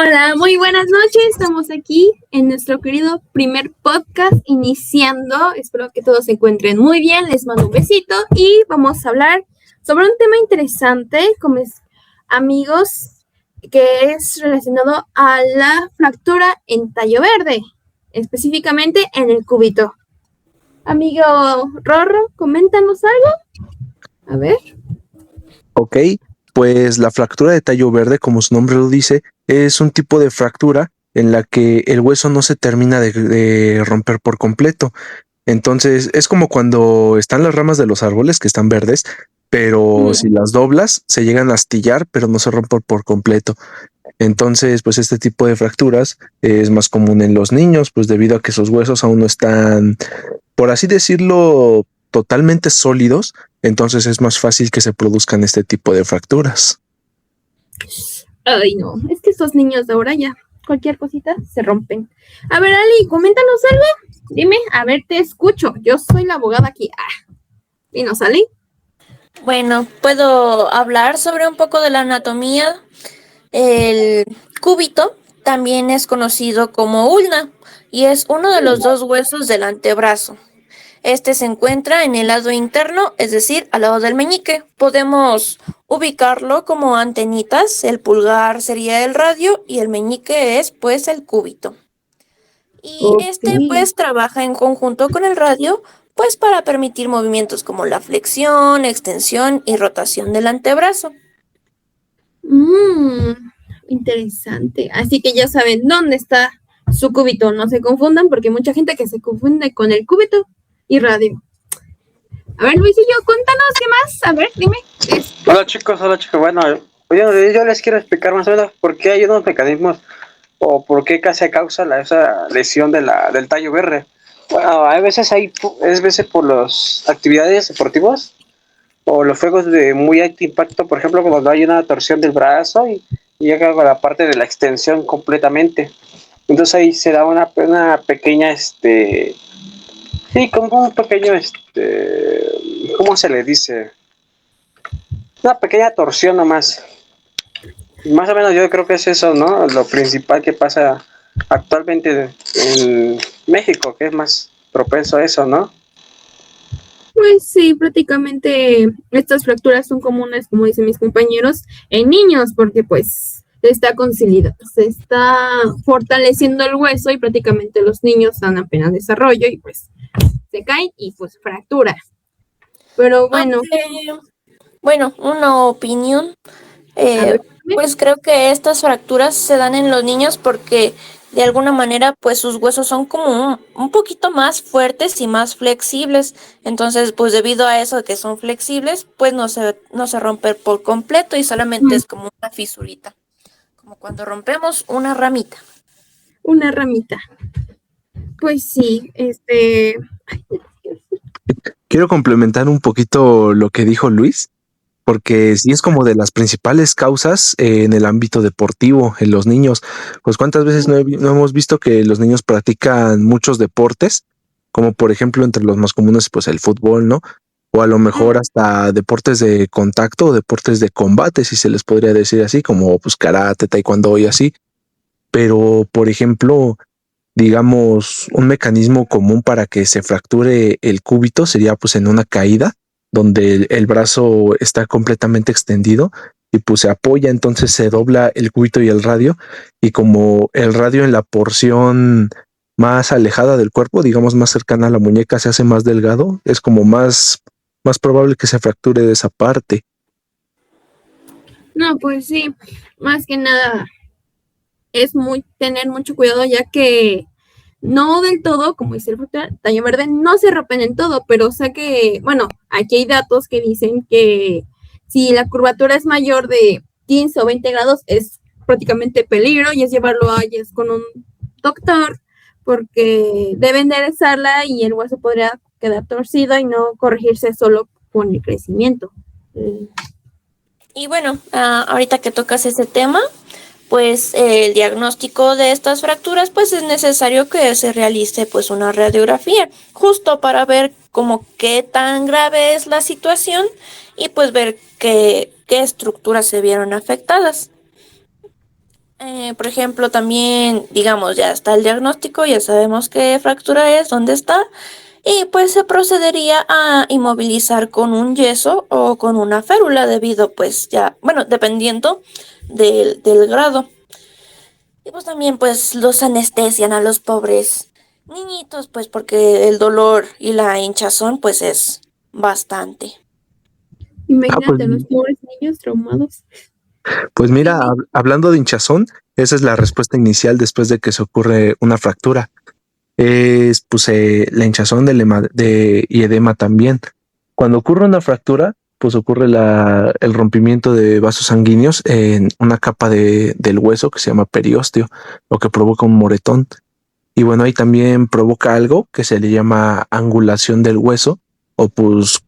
Hola, muy buenas noches. Estamos aquí en nuestro querido primer podcast iniciando. Espero que todos se encuentren muy bien. Les mando un besito y vamos a hablar sobre un tema interesante, como es, amigos, que es relacionado a la fractura en tallo verde, específicamente en el cúbito. Amigo Rorro, coméntanos algo. A ver. Ok, pues la fractura de tallo verde, como su nombre lo dice, es un tipo de fractura en la que el hueso no se termina de romper por completo. Entonces es como cuando están las ramas de los árboles que están verdes, pero si las doblas se llegan a astillar, pero no se rompen por completo. Entonces, pues este tipo de fracturas es más común en los niños, pues debido a que sus huesos aún no están, por así decirlo, totalmente sólidos, entonces es más fácil que se produzcan este tipo de fracturas. Ay, no, es que estos niños de ahora ya, cualquier cosita se rompen. A ver, Ali, coméntanos algo. Dime, a ver, te escucho. Yo soy la abogada aquí. Dinos, Ali. Bueno, puedo hablar sobre un poco de la anatomía. El cúbito también es conocido como ulna y es uno de los dos huesos del antebrazo. Este se encuentra en el lado interno, es decir, al lado del meñique. Podemos ubicarlo como antenitas. El pulgar sería el radio y el meñique es pues el cúbito. Y este pues trabaja en conjunto con el radio pues para permitir movimientos como la flexión, extensión y rotación del antebrazo. Interesante. Así que ya saben dónde está su cúbito. No se confundan porque hay mucha gente que se confunde con el cúbito y radio. A ver, Luisillo, cuéntanos qué más. A ver, dime. Hola chicos. Bueno, yo les quiero explicar más o menos por qué hay unos mecanismos o por qué casi causa esa lesión del tallo verde. Bueno, es veces por las actividades deportivas o los juegos de muy alto impacto, por ejemplo, cuando hay una torsión del brazo y llega a la parte de la extensión completamente. Entonces ahí se da una pequeña, sí, como un pequeño, ¿cómo se le dice? Una pequeña torsión nomás. Más o menos yo creo que es eso, ¿no? Lo principal que pasa actualmente en México, que es más propenso a eso, ¿no? Pues sí, prácticamente estas fracturas son comunes, como dicen mis compañeros, en niños, porque pues se está fortaleciendo el hueso y prácticamente los niños están apenas en desarrollo y pues se caen y pues fractura. Pero bueno. Bueno, una opinión. Pues creo que estas fracturas se dan en los niños porque de alguna manera pues sus huesos son como un poquito más fuertes y más flexibles. Entonces pues debido a eso que son flexibles pues no se rompen por completo y solamente es como una fisurita. Como cuando rompemos una ramita. Una ramita. Pues sí, Quiero complementar un poquito lo que dijo Luis, porque sí es como de las principales causas en el ámbito deportivo en los niños. Pues cuántas veces no hemos visto que los niños practican muchos deportes, como por ejemplo entre los más comunes pues el fútbol, ¿no? O a lo mejor hasta deportes de contacto o deportes de combate, si se les podría decir así, como pues karate, taekwondo y así. Pero por ejemplo, digamos, un mecanismo común para que se fracture el cúbito sería pues en una caída donde el brazo está completamente extendido y pues se apoya, entonces se dobla el cúbito y el radio, y como el radio en la porción más alejada del cuerpo, digamos más cercana a la muñeca, se hace más delgado, es como más probable que se fracture de esa parte. No, pues sí, más que nada es tener mucho cuidado, ya que no del todo, como dice el tallo verde, no se rompen en todo, pero o sea que, bueno, aquí hay datos que dicen que si la curvatura es mayor de 15 o 20 grados es prácticamente peligro y es llevarlo a ellos con un doctor porque debe enderezarla y el hueso podría quedar torcido y no corregirse solo con el crecimiento. Y bueno, ahorita que tocas ese tema, pues el diagnóstico de estas fracturas, pues es necesario que se realice pues una radiografía, justo para ver como qué tan grave es la situación y pues ver qué estructuras se vieron afectadas. Por ejemplo, también, digamos, ya está el diagnóstico, ya sabemos qué fractura es, dónde está, y pues se procedería a inmovilizar con un yeso o con una férula debido, pues ya, bueno, dependiendo del grado. Y pues también pues los anestesian a los pobres niñitos, pues porque el dolor y la hinchazón pues es bastante. Ah, pues, Imagínate a los pobres niños traumados. pues Sí, mira, sí. hablando de hinchazón, esa es la respuesta inicial después de que se ocurre una fractura. Es pues la hinchazón y edema también. Cuando ocurre una fractura, pues ocurre el rompimiento de vasos sanguíneos en una capa del hueso que se llama periósteo, lo que provoca un moretón. Y bueno, ahí también provoca algo que se le llama angulación del hueso, o pues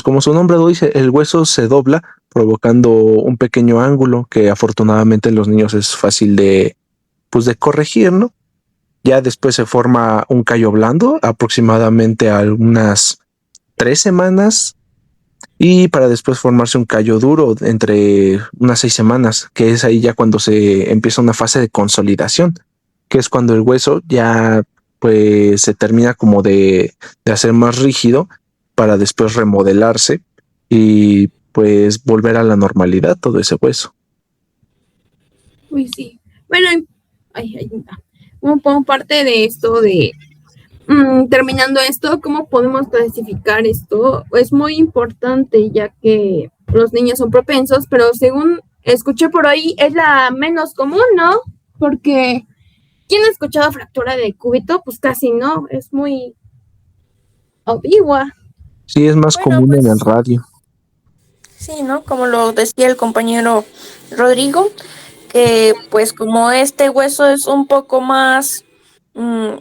como su nombre lo dice, el hueso se dobla provocando un pequeño ángulo que afortunadamente en los niños es fácil pues de corregir, ¿no? Ya después se forma un callo blando, aproximadamente a unas 3 semanas, y para después formarse un callo duro entre unas 6 semanas, que es ahí ya cuando se empieza una fase de consolidación, que es cuando el hueso ya pues se termina como de hacer más rígido para después remodelarse y pues volver a la normalidad todo ese hueso. Uy, sí. Bueno, como parte de esto de terminando esto, ¿cómo podemos clasificar esto? Es muy importante ya que los niños son propensos, pero según escuché por ahí es la menos común, ¿no? Porque ¿quién ha escuchado fractura de cúbito? Pues casi no, es muy ambigua. Sí, es más Bueno, común en el pues radio. sí, ¿no? Como lo decía el compañero Rodrigo, que pues como este hueso es un poco más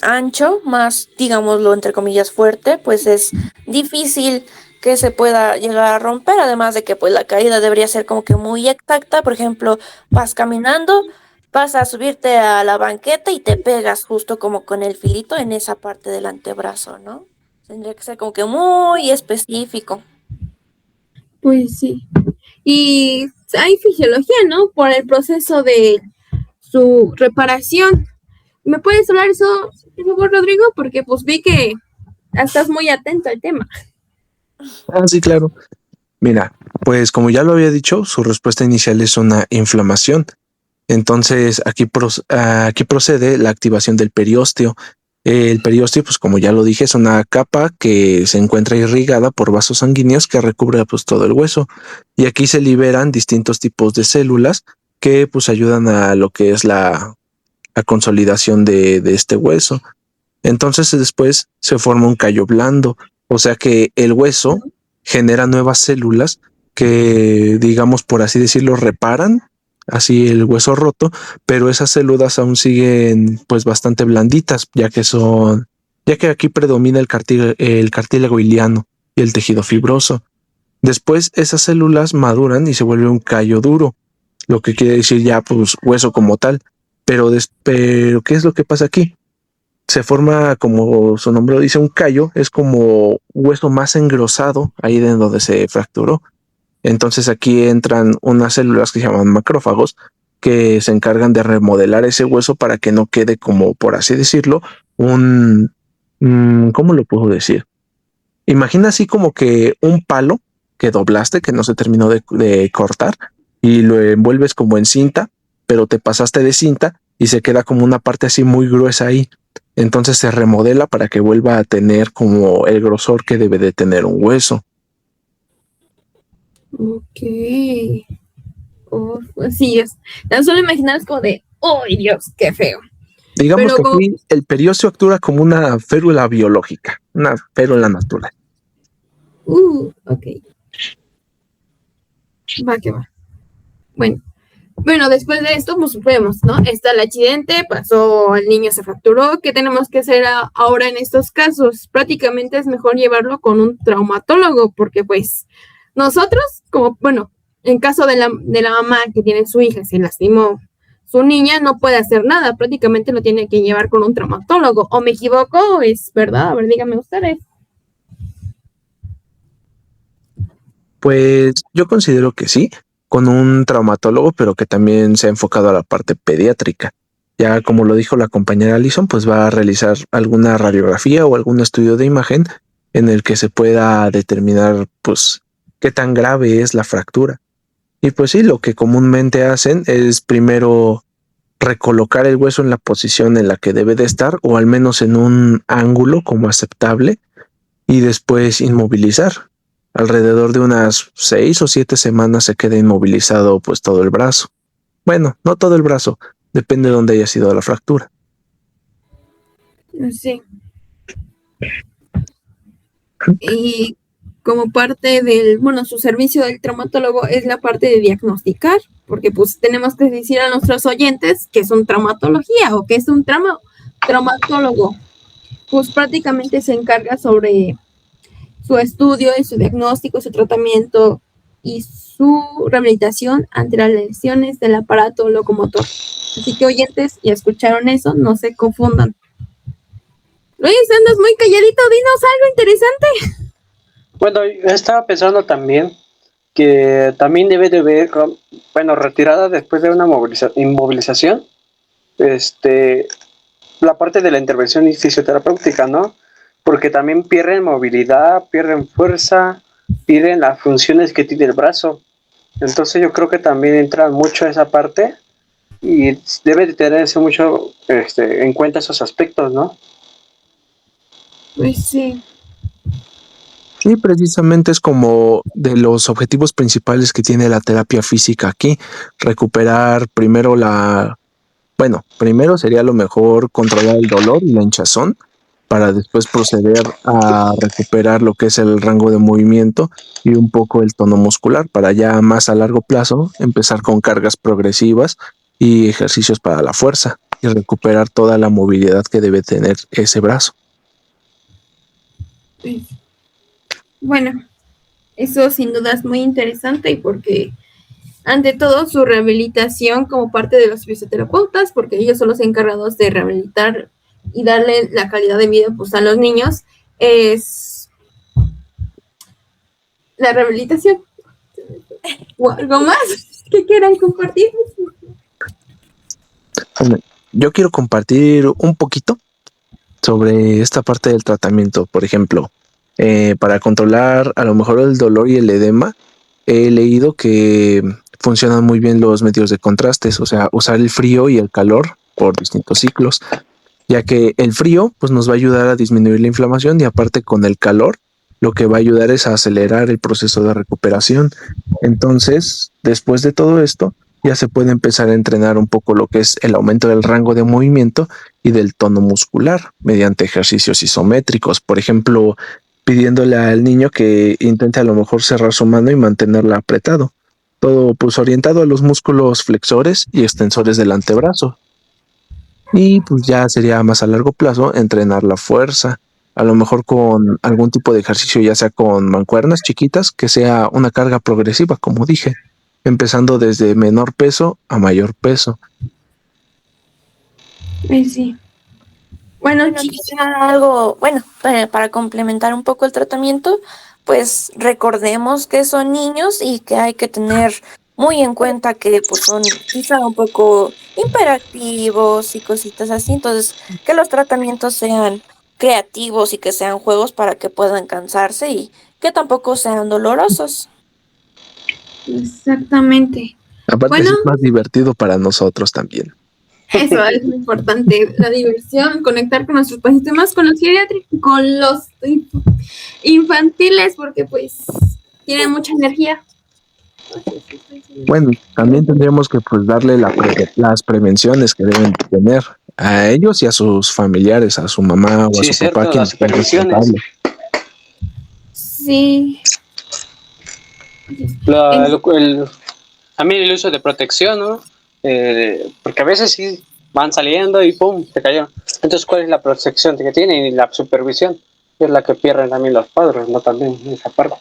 ancho, más, digámoslo, entre comillas, fuerte, pues es difícil que se pueda llegar a romper, además de que pues la caída debería ser como que muy exacta. Por ejemplo, vas caminando, vas a subirte a la banqueta y te pegas justo como con el filito en esa parte del antebrazo, ¿no? Tendría que ser como que muy específico. Pues sí. Y hay fisiología, ¿no? Por el proceso de su reparación. ¿Me puedes hablar eso, por favor, Rodrigo? Porque pues vi que estás muy atento al tema. Ah, sí, claro. Mira, pues como ya lo había dicho, su respuesta inicial es una inflamación. Entonces aquí procede la activación del periósteo. El periósteo, pues como ya lo dije, es una capa que se encuentra irrigada por vasos sanguíneos que recubre pues todo el hueso. Y aquí se liberan distintos tipos de células que pues ayudan a lo que es la consolidación de este hueso. Entonces después se forma un callo blando, o sea que el hueso genera nuevas células que, digamos, por así decirlo, reparan así el hueso roto, pero esas células aún siguen pues bastante blanditas, ya que aquí predomina el cartílago iliano y el tejido fibroso. Después esas células maduran y se vuelve un callo duro, lo que quiere decir ya pues hueso como tal. Pero ¿qué es lo que pasa aquí? Se forma, como su nombre lo dice, un callo, es como hueso más engrosado ahí de donde se fracturó. Entonces aquí entran unas células que se llaman macrófagos que se encargan de remodelar ese hueso para que no quede como, por así decirlo, ¿cómo lo puedo decir? Imagina así como que un palo que doblaste, que no se terminó de cortar, y lo envuelves como en cinta, pero te pasaste de cinta y se queda como una parte así muy gruesa ahí. Entonces se remodela para que vuelva a tener como el grosor que debe de tener un hueso. Ok. Pues sí, es. Tan solo imaginar es como de, ¡ay, Dios, qué feo! Digamos Pero que como, aquí el periósteo actúa como una férula biológica, una férula natural. ok, va que va. Bueno, después de esto, pues vemos, ¿no? Está el accidente, pasó, el niño se fracturó. ¿Qué tenemos que hacer ahora en estos casos? Prácticamente es mejor llevarlo con un traumatólogo, porque pues nosotros, como, bueno, en caso de la mamá que tiene su hija, se lastimó su niña, no puede hacer nada, prácticamente lo tiene que llevar con un traumatólogo. ¿O me equivoco? ¿Es verdad? A ver, díganme ustedes. Pues yo considero que sí. con un traumatólogo, pero que también se ha enfocado a la parte pediátrica. Ya como lo dijo la compañera Alison, pues va a realizar alguna radiografía o algún estudio de imagen en el que se pueda determinar pues qué tan grave es la fractura. Y pues sí, lo que comúnmente hacen es primero recolocar el hueso en la posición en la que debe de estar, o al menos en un ángulo como aceptable, y después inmovilizar. Alrededor de unas 6 o 7 semanas se queda inmovilizado pues todo el brazo. Bueno, no todo el brazo, depende de dónde haya sido la fractura. Sí. Y como parte del, bueno, su servicio del traumatólogo es la parte de diagnosticar, porque pues tenemos que decir a nuestros oyentes que es un traumatología o que es un traumatólogo. Pues prácticamente se encarga sobre su estudio y su diagnóstico, su tratamiento y su rehabilitación ante las lesiones del aparato locomotor. Así que oyentes, ya escucharon eso, no se confundan. Luis, andas muy calladito, dinos algo interesante. Bueno, yo estaba pensando también que también debe de ver, bueno, retirada después de una inmovilización, la parte de la intervención fisioterapéutica, ¿no? Porque también pierden movilidad, pierden fuerza, pierden las funciones que tiene el brazo. Entonces yo creo que también entra mucho esa parte y debe de tenerse mucho en cuenta esos aspectos, ¿no? Pues sí. Y precisamente es como de los objetivos principales que tiene la terapia física aquí, recuperar primero primero sería lo mejor controlar el dolor y la hinchazón, para después proceder a recuperar lo que es el rango de movimiento y un poco el tono muscular, para ya más a largo plazo empezar con cargas progresivas y ejercicios para la fuerza y recuperar toda la movilidad que debe tener ese brazo. Pues, bueno, eso sin duda es muy interesante y porque ante todo su rehabilitación como parte de los fisioterapeutas, porque ellos son los encargados de rehabilitar y darle la calidad de vida pues a los niños, es la rehabilitación. ¿O algo más que quieran compartir? Bueno, yo quiero compartir un poquito sobre esta parte del tratamiento. Por ejemplo, para controlar a lo mejor el dolor y el edema, he leído que funcionan muy bien los medios de contrastes, o sea, usar el frío y el calor por distintos ciclos, ya que el frío pues nos va a ayudar a disminuir la inflamación y aparte con el calor lo que va a ayudar es a acelerar el proceso de recuperación. Entonces, después de todo esto, ya se puede empezar a entrenar un poco lo que es el aumento del rango de movimiento y del tono muscular mediante ejercicios isométricos. Por ejemplo, pidiéndole al niño que intente a lo mejor cerrar su mano y mantenerla apretado. Todo pues orientado a los músculos flexores y extensores del antebrazo. Y pues ya sería más a largo plazo entrenar la fuerza, a lo mejor con algún tipo de ejercicio, ya sea con mancuernas chiquitas, que sea una carga progresiva, como dije, empezando desde menor peso a mayor peso. Sí. Bueno, Quizá algo, bueno, para complementar un poco el tratamiento, pues recordemos que son niños y que hay que tener muy en cuenta que pues son quizá un poco hiperactivos y cositas así, entonces que los tratamientos sean creativos y que sean juegos para que puedan cansarse y que tampoco sean dolorosos. exactamente. Aparte Bueno, es más divertido para nosotros también. eso es lo importante, la diversión, conectar con nuestros pacientes, más con los geriátricos, con los infantiles, porque pues tienen mucha energía. Bueno, también tendríamos que pues darle las prevenciones que deben tener a ellos y a sus familiares, a su mamá o a su papá, quien las esté responsable. Sí. También el uso de protección, ¿no? Porque a veces sí van saliendo y ¡pum! Se cayó. Entonces, ¿cuál es la protección que tienen y la supervisión? Es la que pierden también los padres, ¿no? También esa parte.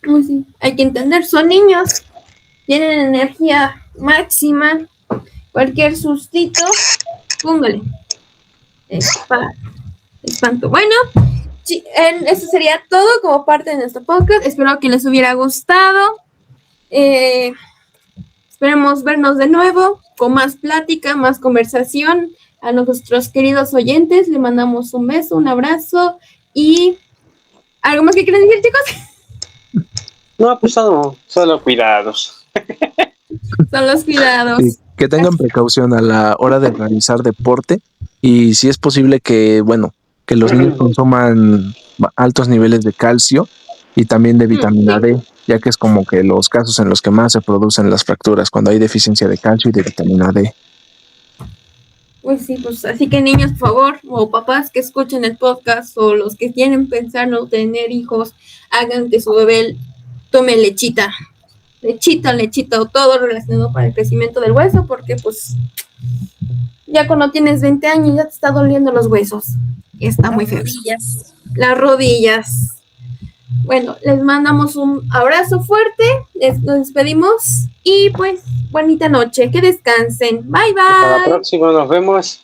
Oh, sí. Hay que entender, son niños, tienen energía máxima, cualquier sustito, póngale. Espanto. Bueno, eso sería todo como parte de nuestro podcast. Espero que les hubiera gustado. Esperemos vernos de nuevo con más plática, más conversación. A nuestros queridos oyentes le mandamos un beso, un abrazo y ¿algo más que quieran decir, chicos? No, pues solo cuidados. Son los cuidados. Sí, que tengan precaución a la hora de realizar deporte y si es posible que, bueno, que los niños consuman altos niveles de calcio y también de vitamina D, ya que es como que los casos en los que más se producen las fracturas, cuando hay deficiencia de calcio y de vitamina D. Pues sí, pues así que niños, por favor, o papás que escuchen el podcast o los que tienen pensar no tener hijos, hagan que su bebé tome lechita o todo relacionado para el crecimiento del hueso, porque pues ya cuando tienes 20 años ya te está doliendo los huesos. Está muy feo. Las rodillas. Bueno, les mandamos un abrazo fuerte, nos despedimos y pues bonita noche, que descansen. Bye, bye. Hasta la próxima, nos vemos.